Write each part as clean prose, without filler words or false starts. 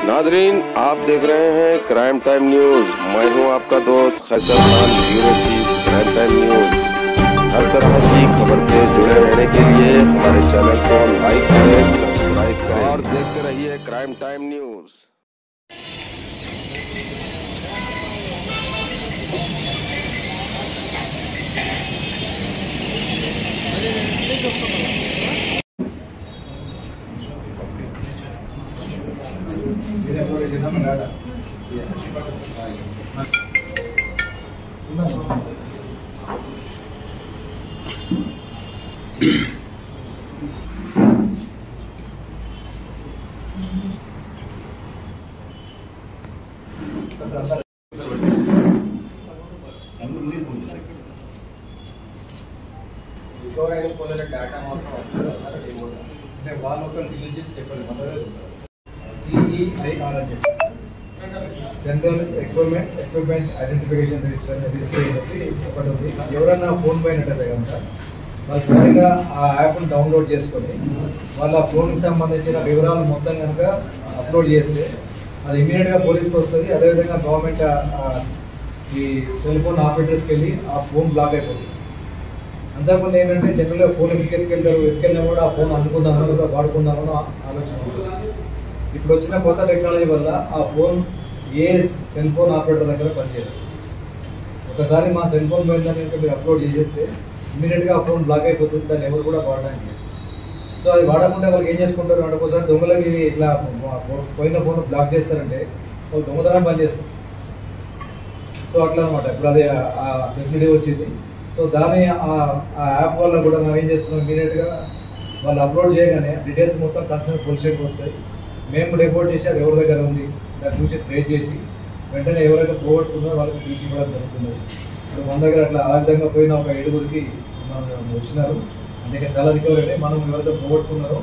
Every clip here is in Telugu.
नादरीन, आप देख रहे हैं क्राइम टाइम न्यूज। मैं हूं आपका दोस्त Qaiser Khan, bureau chief crime time news. हर तरह की खबर से जुड़े रहने के लिए हमारे चैनल को लाइक करें, सब्सक्राइब करें और देखते रहिए crime time news. Data central equipment identification register ఒకటి ఉంది. ఎవరన్నా ఫోన్ పోయినట్టయితే కనుక వాళ్ళు సరిగ్గా ఆ యాప్ను డౌన్లోడ్ చేసుకొని వాళ్ళ ఫోన్కి సంబంధించిన వివరాలు మొత్తం కనుక అప్లోడ్ చేస్తే అది ఇమీడియట్గా పోలీస్కి వస్తుంది. అదేవిధంగా గవర్నమెంట్ ఈ టెలిఫోన్ ఆపరేటర్స్కి వెళ్ళి ఆ ఫోన్ బ్లాక్ అయిపోతుంది. అంతకుముందు ఏంటంటే జనరల్గా ఫోన్ ఎత్తుకెళ్ళినా కూడా ఆ ఫోన్ అనుకుందామో లేదా వాడుకుందామో ఆలోచన ఉంటుంది. ఇప్పుడు వచ్చిన కొత్త టెక్నాలజీ వల్ల ఆ ఫోన్ ఏ సెల్ ఫోన్ ఆపరేటర్ దగ్గర పనిచేయదు. ఒకసారి మా సెల్ ఫోన్ పోయిందని మీరు అప్లోడ్ చేసేస్తే ఇమీడియట్గా ఆ ఫోన్ బ్లాక్ అయిపోతుంది. దాన్ని ఎవరు కూడా వాడడానికి లేదు. సో అది వాడకుండా వాళ్ళకి ఏం చేసుకుంటారు అంటే ఒకసారి దొంగలకి ఇట్లా పోయిన ఫోన్ బ్లాక్ చేస్తారంటే వాళ్ళు దొంగతనం పనిచేస్తారు. సో అట్లా అనమాట ఇప్పుడు అది ఆ ఫెసిలిటీ వచ్చింది. సో దాని ఆ యాప్ వల్ల కూడా మేము ఏం చేస్తున్నాం, ఇమీడియట్గా వాళ్ళు అప్లోడ్ చేయగానే డీటెయిల్స్ మొత్తం కన్సర్న్ పోలీస్ స్టేషన్కి వస్తాయి. మేము రిపోర్ట్ చేసి అది ఎవరి దగ్గర ఉంది దాన్ని చూసి ట్రేస్ చేసి వెంటనే ఎవరైతే పోగొట్టుకున్నారో వాళ్ళకి పిలిచి ఇవ్వడం జరుగుతుంది. ఇప్పుడు మన దగ్గర అట్లా ఆ విధంగా పోయిన ఒక 7గురికి మనం వచ్చినారు. అంటే చాలా రికవరీ అంటే మనం ఎవరైతే పోగొట్టుకున్నారో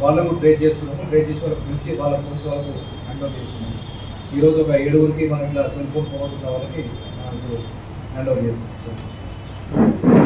వాళ్ళకు ట్రేస్ చేస్తున్నాము. ట్రేస్ చేసి వాళ్ళకి పిలిచి వాళ్ళ ఫోన్స్ వాళ్ళకు హ్యాండ్ ఓవర్ చేస్తున్నాము. ఈరోజు ఒక 7గురికి మనం ఇట్లా సెల్ ఫోన్ పోగొట్టుకున్న వాళ్ళకి హ్యాండ్ ఓవర్ చేస్తున్నాం.